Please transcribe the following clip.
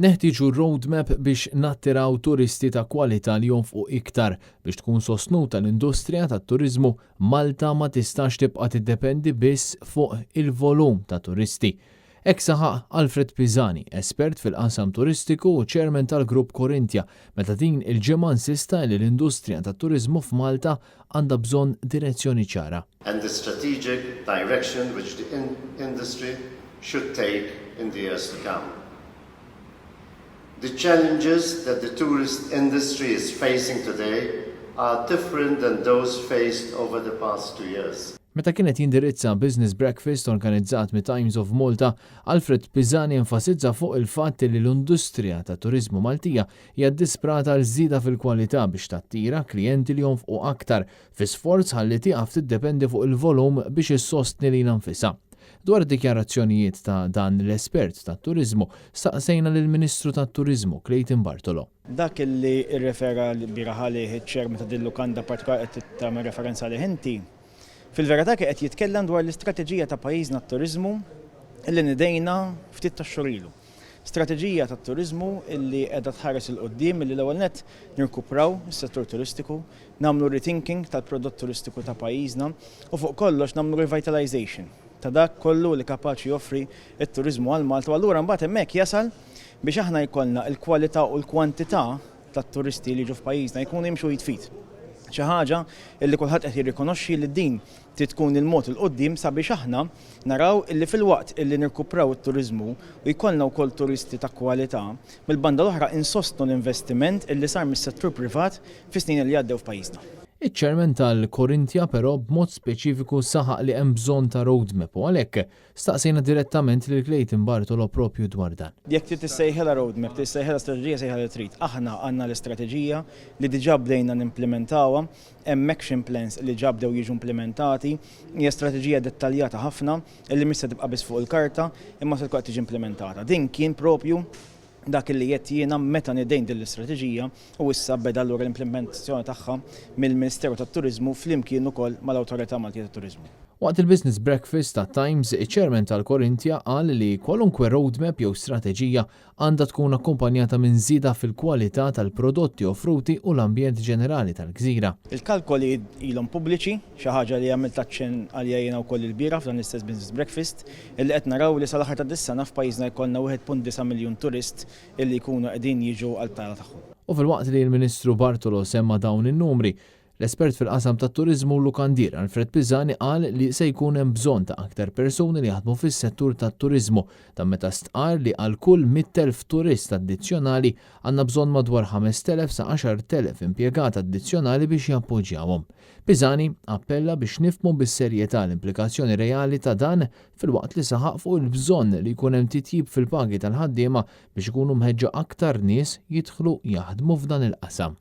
Neħtieġu roadmap biex nattiraw turisti ta' kwalità li jonfqu iktar biex tkun sostnuta l-industrija tat-turiżmu Malta ma tistax tibqa' tiddependi biss fuq il-volum ta' turisti. Hekk saħaq Alfred Pisani, espert fil-qasam turistiku u chairman tal-Grupp Korinthja, meta din il-ġimgħa insista li l-industrija tat-turiżmu f'Malta għandha bżonn direzzjoni ċara. And the strategic direction which the industry should take in the years to come. The challenges that the tourist industry is facing today are different than those faced over the past 2 years. Meta kienet jindirizza Business Breakfast organizzat mit Times of Malta, Alfred Pisani enfasizza fuq il-fatt li l-industrija ta' turizmu Maltija hija disprata l żieda fil-kwalità biex tattira klijenti li jonfqu aktar fi sforz ħalli tieqaf tiddependi fuq il-volum biex issostni lilha nfisha. Dwar id-dikjarazzjonijiet ta' dan l-espert tat-turiżmu staqsejna lill-Ministru tat-Turiżmu Clayton Bartolo. Dak li rrefera l-bieraħ għalih iċ-ċermen ta' din lukanda partikolari qed tagħmel referenza għalih inti, fil-verità qed jitkellem dwar l-istrateġija ta' pajjiżna t-turiżmu illi nidejna ftit tax-xhur ilu. Strateġija tat-turiżmu illi qiegħda tħares il qudiem illi l-ewwel nett nirkupraw is-settur turistiku, nagħmlu rethinking tal-prodott turistiku ta' pajjiżna u fuq kollox nagħmlu revitalization ta' dak kollu li kapaċi joffri t-turiżmu għal Malta. Allura mbagħad hemmhekk jasal biex aħna jkollna l-kwalità u l-kwantità tat-turisti li jiġu f'pajjiżna jkunu jimxu jitfit. Xi ħaġa illi kulħadd qed jirrikonoxxi li din trid tkun il-mod il qudiem sabiex aħna naraw illi fil-waqt illi nirkupraw it-turiżmu u jkollna wkoll turisti ta' kwalità, mill-banda l-oħra insostnu l-investiment illi sar mis-settur privat fis-snin li għaddew f'pajjiżna. Iċ-ċermen tal-Korinthja però b'mod speċifiku saħaq li hemm bżonn ta' roadmap u għalhekk staqsejna direttament lil Clayton Bartolo propju dwar dan. Jekk trid tissejħilha roadmap, tissejħilha strateġija sejħilha trid. Aħna għandna l-istrateġija li diġà bdejna nimplementawha, hemm action plans li ġa bdew jiġu implementati, hija strateġija dettaljata ħafna li mhix se tibqa' biss fuq il-karta imma se tkun tiġi implementata. Din kien propju dak li qed jiena meta nidejn din l-istrateġija u issa beda allura l-implementazzjoni tagħha mill-Ministeru tat-Turiżmu flimkien ukoll mal-Awtorità Maltija tat-Turiżmu. Waqt il-Business Breakfast ta' Times, iċ-ċermen tal-Korinthja qal li kwalunkwe roadmap jew strateġija għandha tkun akkumpanjata minn żieda fil-kwalità tal-prodotti offruti u l-ambjent ġenerali tal-gżira. Il-kalkoli ilhom pubbliċi, xi ħaġa li għamilt aċċenn għalija jiena wkoll il-biera f'dan l-istess Business Breakfast, illi qed naraw li sal-aħħar tad-dis-sena f'pajjiżna jkollna 1.9 miljun turist illi jkunu qegħdin jiġu għal-tara tagħhom. U fil-waqt li l-Ministru Bartolo semma dawn in-numri, l-espert fil-qasam tat-turiżmu Lukandir Alfred Pisani qal li se jkun hemm bżonn ta' aktar persuni li jaħdmu fis-settur tat-turiżmu ta' meta stqar li għal kull 100,000 turist addizzjonali għandna bżonn madwar 5,000 sa 10,000 impjegat addizzjonali biex jappoġġjawhom. Pisani appella biex nifhmu bis-serjetà l-implikazzjoni reali ta' dan fil-waqt li saħaq fuq il-bżonn li jkun hemm titjib fil-pagi tal-ħaddiema biex ikunu mħeġġa aktar nies jidħlu jaħdmu f'dan il-qasam.